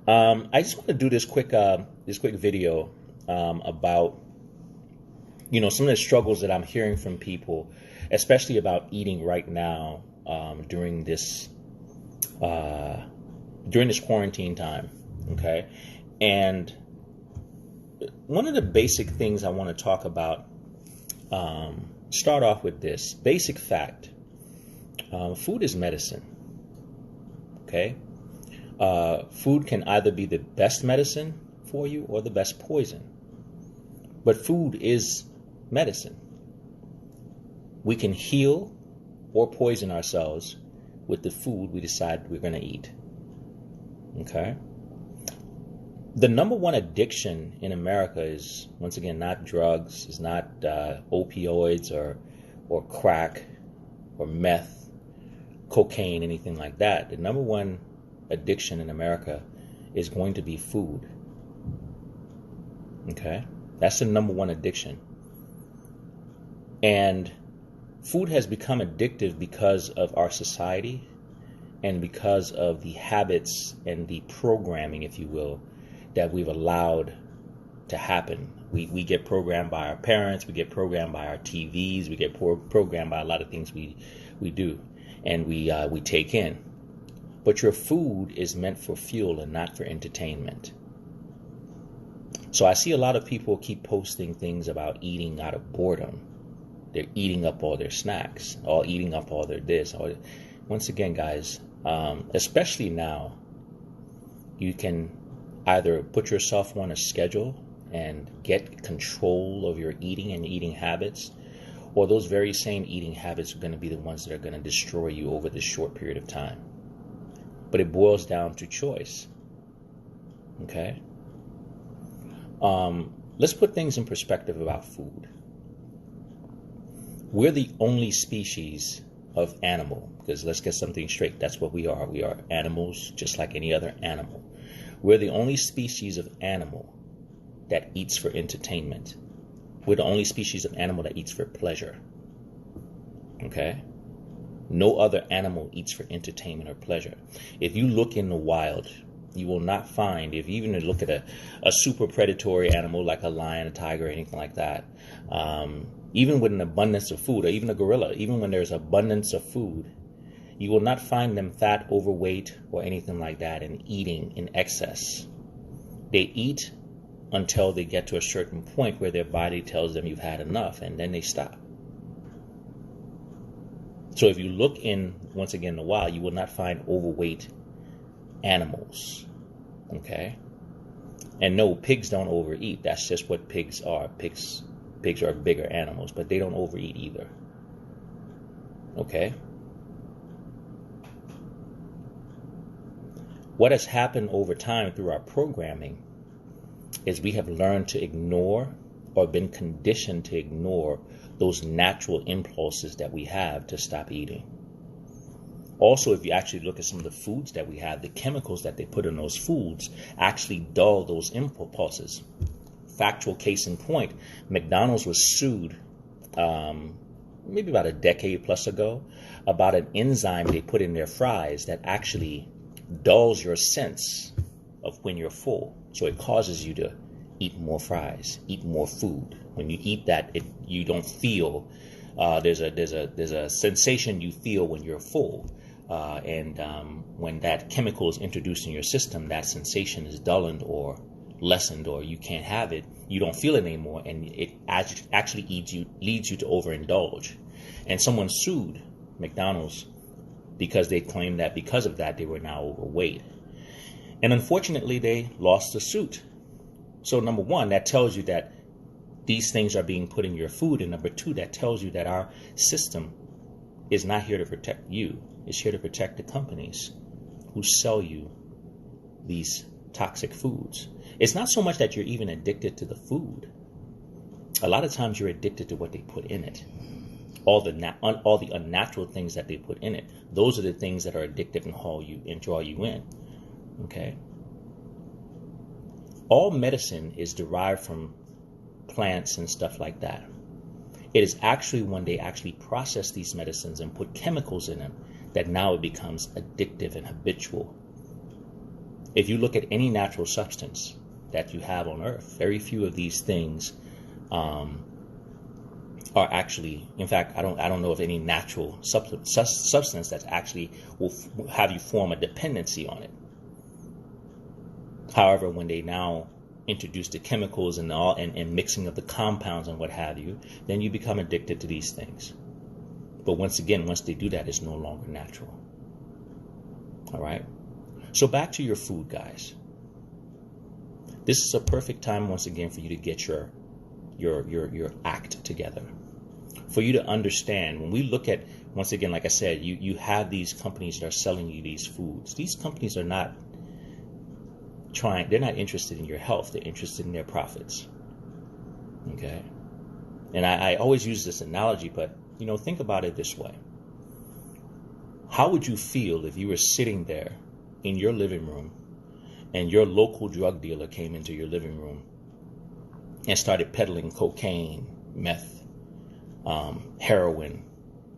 I just want to do this quick video about some of the struggles that I'm hearing from people, especially about eating right now uh, during this quarantine time. Okay, and one of the basic things I want to talk about. Start off with this basic fact: food is medicine. Okay. Food can either be the best medicine for you or the best poison. But food is medicine. We can heal or poison ourselves with the food we decide we're going to eat. Okay? The number one addiction in America is, once again, not drugs, is not opioids or crack or meth, cocaine, anything like that. The number one addiction in America is going to be food. Okay? That's the number one addiction. And food has become addictive because of our society and because of the habits and the programming, if you will, that we've allowed to happen. We get programmed by our parents, we get programmed by our TVs, we get programmed by a lot of things we do and we take in. But your food is meant for fuel and not for entertainment. So I see a lot of people keep posting things about eating out of boredom. They're eating up all their snacks, or eating up all their this. Once again, guys, especially now, you can either put yourself on a schedule and get control of your eating and eating habits, or those very same eating habits are going to be the ones that are going to destroy you over this short period of time. But it boils down to choice. Okay? Let's put things in perspective about food. We're the only species of animal, because let's get something straight. That's what we are. We are animals just like any other animal. We're the only species of animal that eats for entertainment. We're the only species of animal that eats for pleasure. Okay? No other animal eats for entertainment or pleasure. If you look in the wild, you will not find, if you even look at a super predatory animal like a lion, a tiger, anything like that, even with an abundance of food, or even a gorilla, even when there's abundance of food, you will not find them fat, overweight, or anything like that and eating in excess. They eat until they get to a certain point where their body tells them you've had enough, and then they stop. So if you look in, once again, the wild, you will not find overweight animals. Okay? And no, pigs don't overeat. That's just what pigs are. Pigs are bigger animals, but they don't overeat either. Okay? What has happened over time through our programming is we have learned to ignore, or been conditioned to ignore, those natural impulses that we have to stop eating. Also, if you actually look at some of the foods that we have, the chemicals that they put in those foods actually dull those impulses. Factual case in point, McDonald's was sued maybe about a decade plus ago about an enzyme they put in their fries that actually dulls your sense of when you're full. So it causes you to eat more fries, eat more food. When you eat that, you don't feel. There's a sensation you feel when you're full, and when that chemical is introduced in your system, that sensation is dulled or lessened, or you can't have it. You don't feel it anymore, and it actually leads you to overindulge. And someone sued McDonald's because they claimed that because of that they were now overweight. And unfortunately, they lost the suit. So number one, that tells you that these things are being put in your food. And number two, that tells you that our system is not here to protect you. It's here to protect the companies who sell you these toxic foods. It's not so much that you're even addicted to the food. A lot of times you're addicted to what they put in it. All the unnatural things that they put in it. Those are the things that are addictive and draw you in. Okay? All medicine is derived from plants and stuff like that. It is actually when they actually process these medicines and put chemicals in them that now it becomes addictive and habitual. If you look at any natural substance that you have on earth, very few of these things are actually, in fact, I don't know of any natural substance that actually will have you form a dependency on it. However, when they now introduce the chemicals and mixing of the compounds and what have you, then you become addicted to these things. But once again, once they do that, it's no longer natural. All right. So back to your food, guys. This is a perfect time once again for you to get your act together. For you to understand, when we look at, once again, like I said, you have these companies that are selling you these foods. These companies are not they're not interested in your health. They're interested in their profits. Okay. And I always use this analogy, but think about it this way. How would you feel if you were sitting there in your living room and your local drug dealer came into your living room and started peddling cocaine, meth, heroin,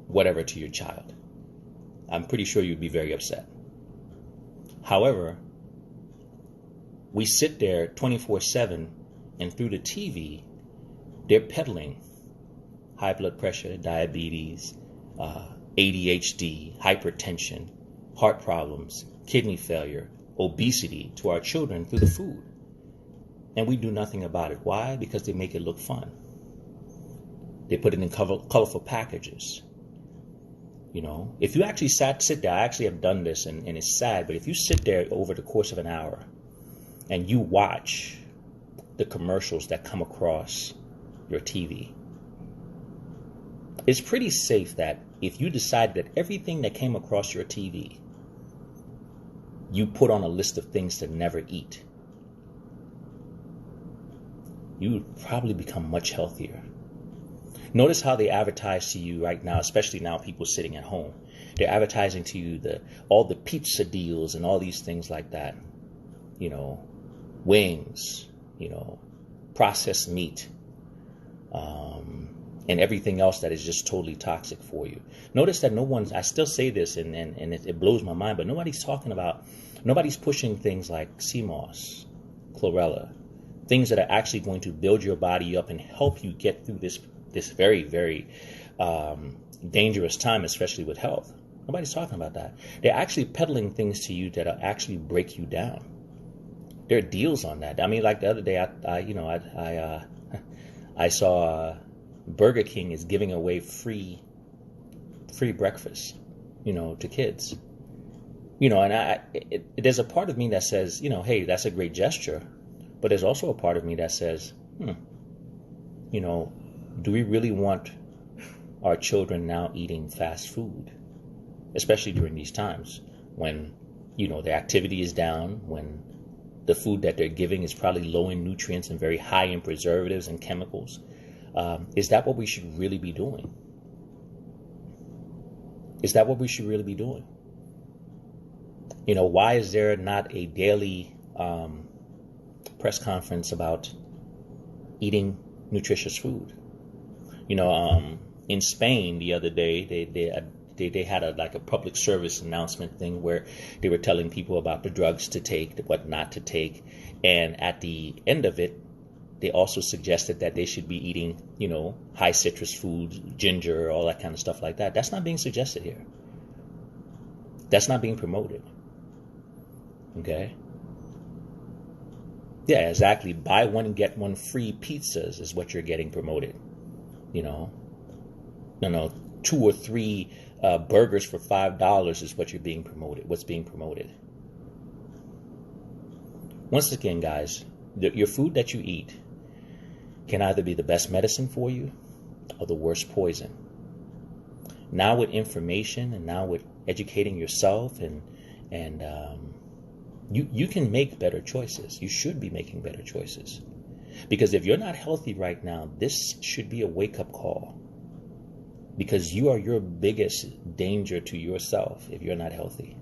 whatever to your child? I'm pretty sure you'd be very upset. However, we sit there 24/7, and through the TV, they're peddling high blood pressure, diabetes, ADHD, hypertension, heart problems, kidney failure, obesity to our children through the food. And we do nothing about it. Why? Because they make it look fun. They put it in colorful packages. If you actually sit there, I actually have done this, and it's sad, but if you sit there over the course of an hour and you watch the commercials that come across your TV, it's pretty safe that if you decided that everything that came across your TV, you put on a list of things to never eat, you would probably become much healthier. Notice how they advertise to you right now, especially now people sitting at home. They're advertising to you all the pizza deals and all these things like that. Wings, processed meat, and everything else that is just totally toxic for you. Notice that I still say this and it blows my mind, but nobody's pushing things like sea moss, chlorella, things that are actually going to build your body up and help you get through this very, very dangerous time, especially with health. Nobody's talking about that. They're actually peddling things to you that will actually break you down. There are deals on that. I mean, like the other day, I saw Burger King is giving away free breakfast, to kids. And there's a part of me that says, hey, that's a great gesture. But there's also a part of me that says, do we really want our children now eating fast food, especially during these times when, their activity is down, when the food that they're giving is probably low in nutrients and very high in preservatives and chemicals? Is that what we should really be doing? Is that what we should really be doing? Why is there not a daily press conference about eating nutritious food? In Spain the other day, they had a public service announcement thing where they were telling people about the drugs to take, what not to take, and at the end of it, they also suggested that they should be eating, high citrus foods, ginger, all that kind of stuff like that. That's not being suggested here. That's not being promoted. Okay? Yeah, exactly. Buy one and get one free pizzas is what you're getting promoted. No, 2 or 3 burgers for $5 is what you're being promoted. What's being promoted? Once again, guys, your food that you eat can either be the best medicine for you or the worst poison. Now with information and now with educating yourself and you can make better choices. You should be making better choices. Because if you're not healthy right now, this should be a wake-up call. Because you are your biggest danger to yourself if you're not healthy.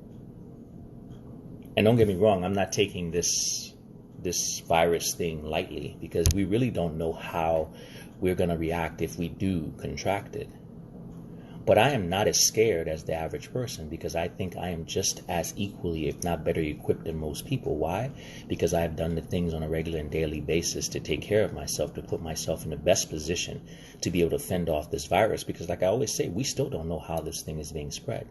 And don't get me wrong, I'm not taking this virus thing lightly, because we really don't know how we're going to react if we do contract it. But I am not as scared as the average person because I think I am just as equally, if not better equipped than most people. Why? Because I've done the things on a regular and daily basis to take care of myself, to put myself in the best position to be able to fend off this virus. Because like I always say, we still don't know how this thing is being spread.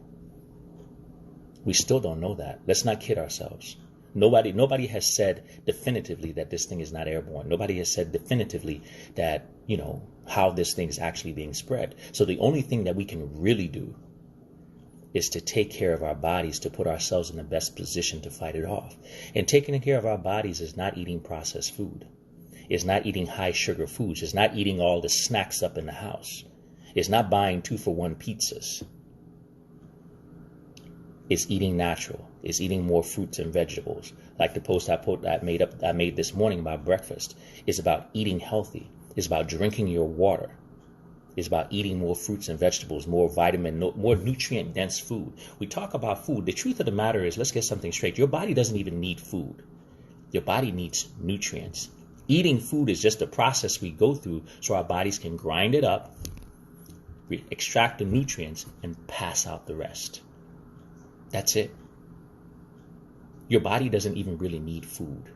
We still don't know that. Let's not kid ourselves. Nobody has said definitively that this thing is not airborne. Nobody has said definitively that, how this thing is actually being spread. So the only thing that we can really do is to take care of our bodies, to put ourselves in the best position to fight it off. And taking care of our bodies is not eating processed food. It's not eating high sugar foods. It's not eating all the snacks up in the house. It's not buying 2-for-1 pizzas. It's eating natural. It's eating more fruits and vegetables. Like the post I made this morning about breakfast. It's about eating healthy. It's about drinking your water. It's about eating more fruits and vegetables, more more nutrient-dense food. We talk about food. The truth of the matter is, let's get something straight. Your body doesn't even need food. Your body needs nutrients. Eating food is just a process we go through so our bodies can grind it up, extract the nutrients, and pass out the rest. That's it. Your body doesn't even really need food.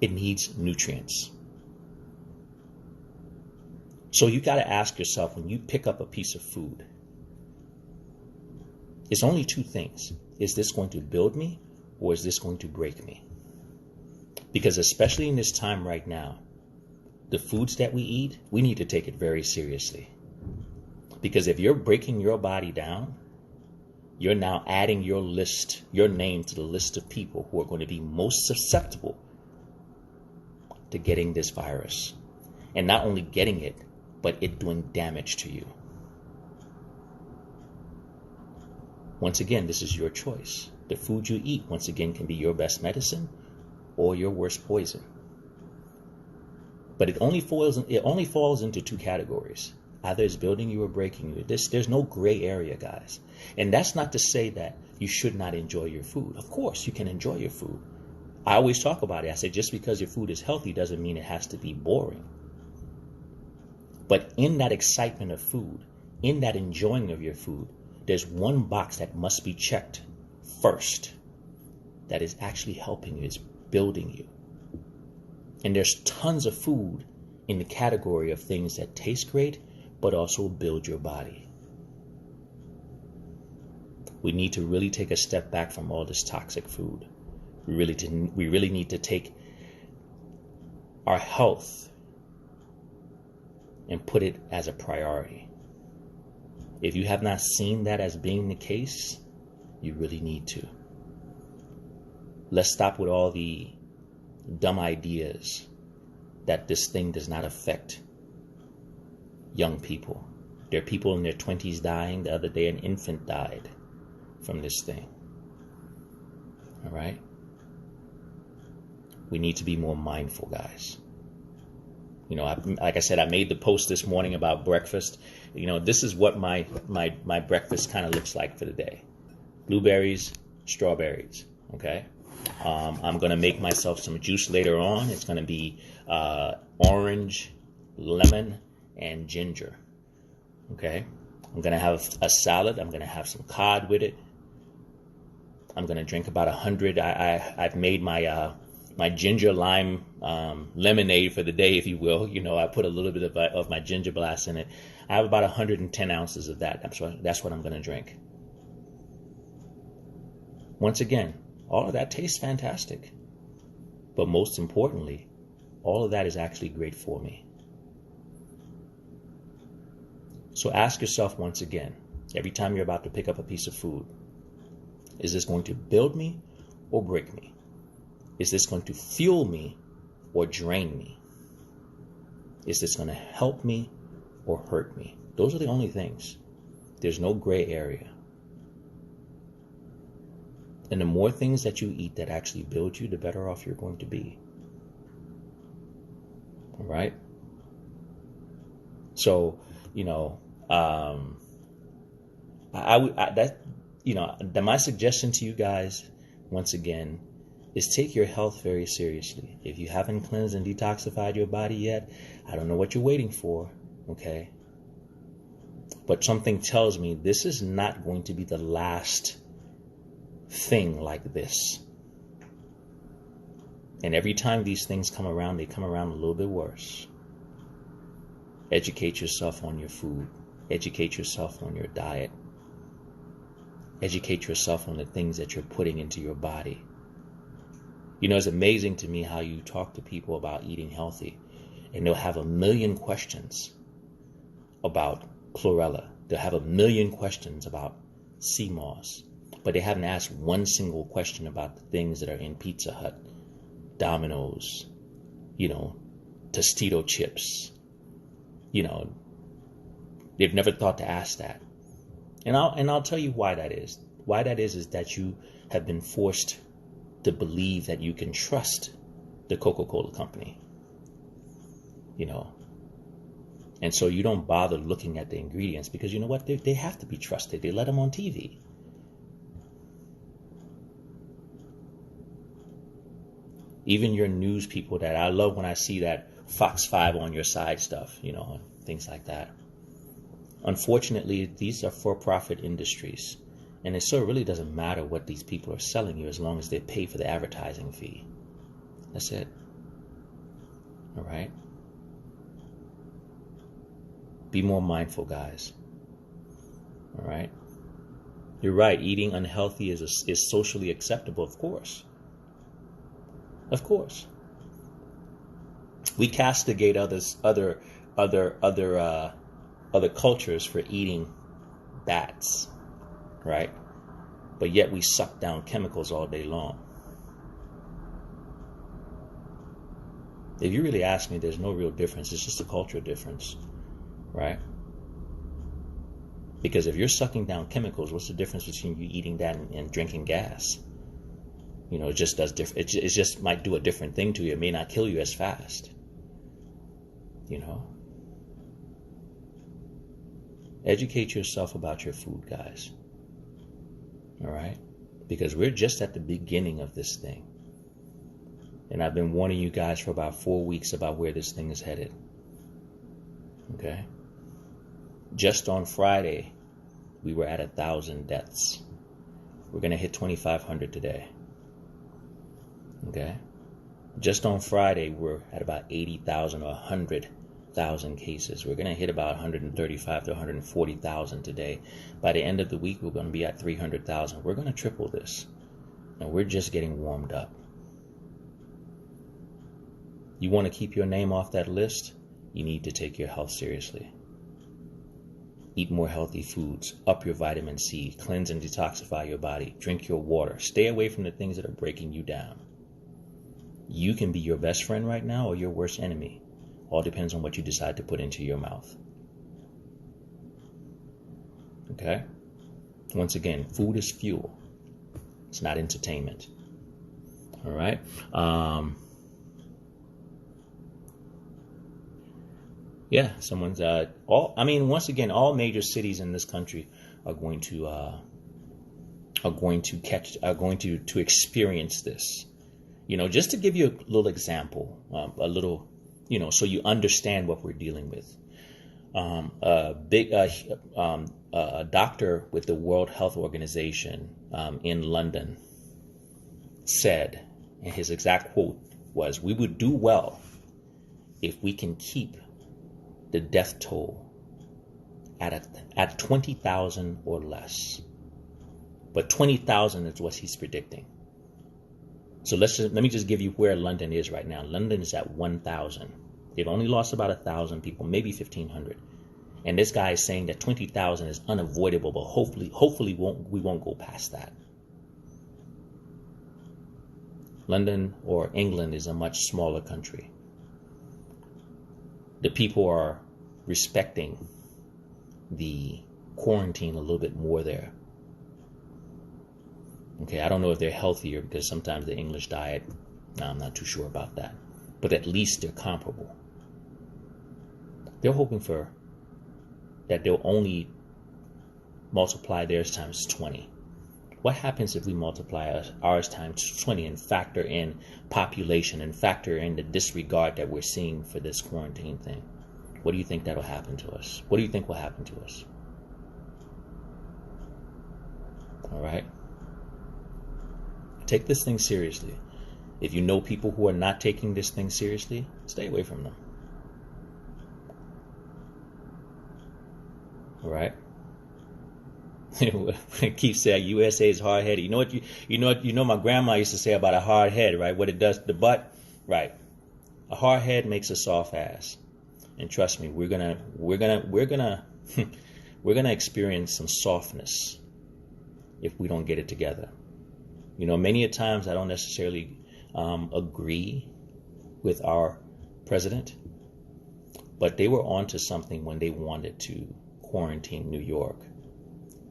It needs nutrients. So you got to ask yourself, when you pick up a piece of food, it's only two things. Is this going to build me or is this going to break me? Because especially in this time right now, the foods that we eat, we need to take it very seriously. Because if you're breaking your body down, you're now adding your name to the list of people who are going to be most susceptible to getting this virus. And not only getting it, but it doing damage to you. Once again, this is your choice. The food you eat, once again, can be your best medicine or your worst poison. But it only falls into two categories. Either it's building you or breaking you. There's no gray area, guys. And that's not to say that you should not enjoy your food. Of course, you can enjoy your food. I always talk about it. I say just because your food is healthy doesn't mean it has to be boring. But in that excitement of food, in that enjoying of your food, there's one box that must be checked first that is actually helping you, is building you. And there's tons of food in the category of things that taste great, but also build your body. We need to really take a step back from all this toxic food. We really need to take our health and put it as a priority. If you have not seen that as being the case, you really need to. Let's stop with all the dumb ideas that this thing does not affect young people. There are people in their 20s dying. The other day, an infant died from this thing. All right? We need to be more mindful, guys. Like I said, I made the post this morning about breakfast. This is what my breakfast kind of looks like for the day. Blueberries, strawberries, okay? I'm going to make myself some juice later on. It's going to be orange, lemon, and ginger, okay? I'm going to have a salad. I'm going to have some cod with it. I'm going to drink about 100. I've made my ginger lime lemonade for the day, if you will. I put a little bit of my ginger blast in it. I have about 110 ounces of that. That's what I'm going to drink. Once again, all of that tastes fantastic. But most importantly, all of that is actually great for me. So ask yourself once again, every time you're about to pick up a piece of food, is this going to build me or break me? Is this going to fuel me or drain me? Is this going to help me or hurt me? Those are the only things. There's no gray area. And the more things that you eat that actually build you, the better off you're going to be. All right? So, my suggestion to you guys, once again, is take your health very seriously. If you haven't cleansed and detoxified your body yet, I don't know what you're waiting for, okay? But something tells me this is not going to be the last thing like this. And every time these things come around, they come around a little bit worse. Educate yourself on your food. Educate yourself on your diet. Educate yourself on the things that you're putting into your body. You know, it's amazing to me how you talk to people about eating healthy, and they'll have a million questions about chlorella. They'll have a million questions about sea moss, but they haven't asked one single question about the things that are in Pizza Hut, Domino's, Tostito chips. They've never thought to ask that. And I'll tell you why that is. Why that is that you have been forced to believe that you can trust the Coca-Cola company. And so you don't bother looking at the ingredients because you know what? They have to be trusted. They let them on TV. Even your news people that I love when I see that Fox 5 on your side stuff, things like that. Unfortunately, these are for-profit industries. And it so really doesn't matter what these people are selling you as long as they pay for the advertising fee. That's it. All right? Be more mindful, guys. All right? You're right. Eating unhealthy is socially acceptable, of course. Of course. We castigate other cultures for eating bats, right? But yet we suck down chemicals all day long. If you really ask me, there's no real difference. It's just a cultural difference, right? Because if you're sucking down chemicals, what's the difference between you eating that and drinking gas? It just does different. It just might do a different thing to you. It may not kill you as fast. Educate yourself about your food, guys. All right? Because we're just at the beginning of this thing. And I've been warning you guys for about 4 weeks about where this thing is headed. Okay? Just on Friday, we were at 1,000 deaths. We're going to hit 2,500 today. Okay? Just on Friday, we're at about 80,000 or 100,000 cases. We're going to hit about 135 to 140,000 today. By the end of the week, we're going to be at 300,000. We're going to triple this. And we're just getting warmed up. You want to keep your name off that list? You need to take your health seriously. Eat more healthy foods. Up your vitamin C. Cleanse and detoxify your body. Drink your water. Stay away from the things that are breaking you down. You can be your best friend right now or your worst enemy. All depends on what you decide to put into your mouth. Okay? Once again, food is fuel. It's not entertainment. All right? Someone's once again, all major cities in this country are going to experience this. Just to give you a little example, so you understand what we're dealing with. A doctor with the World Health Organization in London said, and his exact quote was, "We would do well if we can keep the death toll at 20,000 or less." But 20,000 is what he's predicting. So let me just give you where London is right now. London is at 1,000. They've only lost about 1,000 people, maybe 1,500. And this guy is saying that 20,000 is unavoidable, but hopefully we won't go past that. London or England is a much smaller country. The people are respecting the quarantine a little bit more there. Okay, I don't know if they're healthier because sometimes the English diet, I'm not too sure about that. But at least they're comparable. They're hoping for that they'll only multiply theirs times 20. What happens if we multiply ours times 20 and factor in population and factor in the disregard that we're seeing for this quarantine thing? What do you think that'll happen to us? What do you think will happen to us? All right? Take this thing seriously. If you know people who are not taking this thing seriously, stay away from them. All right? Keep saying USA is hard headed. You know my grandma used to say about a hard head, right? What it does to the butt, right? A hard head makes a soft ass. And trust me, we're gonna experience some softness if we don't get it together. You know, many a times I don't necessarily agree with our president, but they were onto something when they wanted to quarantine New York.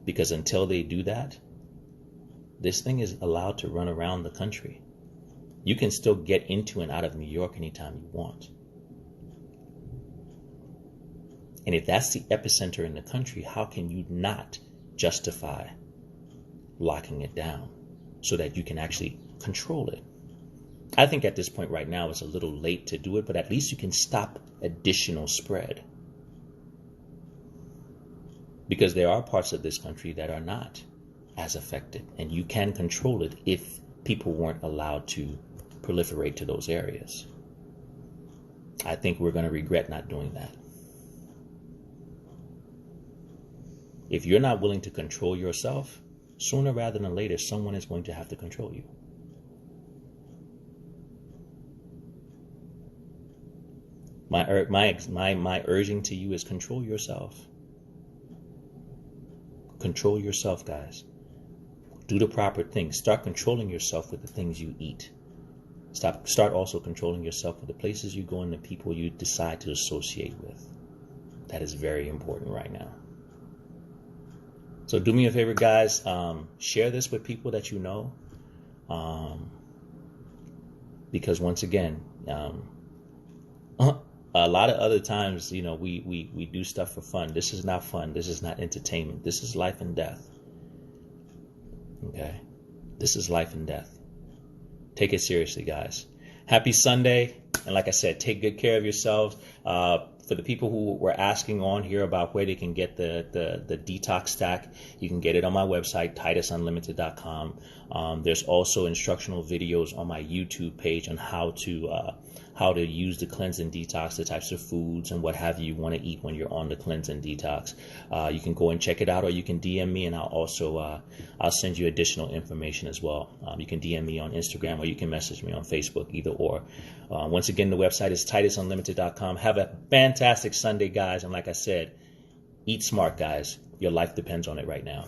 Because until they do that, this thing is allowed to run around the country. You can still get into and out of New York anytime you want. And if that's the epicenter in the country, how can you not justify locking it down so that you can actually control it? I think at this point right now it's a little late to do it, but at least you can stop additional spread. Because there are parts of this country that are not as affected, and you can control it if people weren't allowed to proliferate to those areas. I think we're going to regret not doing that. If you're not willing to control yourself, sooner rather than later, someone is going to have to control you. My urging to you is control yourself. Control yourself, guys. Do the proper things. Start controlling yourself with the things you eat. Start also controlling yourself with the places you go and the people you decide to associate with. That is very important right now. So do me a favor, guys. Share this with people that you know. Because once again, a lot of other times, you know, we do stuff for fun. This is not fun. This is not entertainment. This is life and death. Okay? This is life and death. Take it seriously, guys. Happy Sunday. And like I said, take good care of yourselves. For the people who were asking on here about where they can get the detox stack, you can get it on my website, TitusUnlimited.com. There's also instructional videos on my YouTube page on how to use the cleanse and detox, the types of foods and what have you want to eat when you're on the cleanse and detox. You can go and check it out, or you can DM me, and I'll send you additional information as well. You can DM me on Instagram, or you can message me on Facebook, either or. Once again, the website is TitusUnlimited.com. Have a fantastic Sunday, guys. And like I said, eat smart, guys. Your life depends on it right now.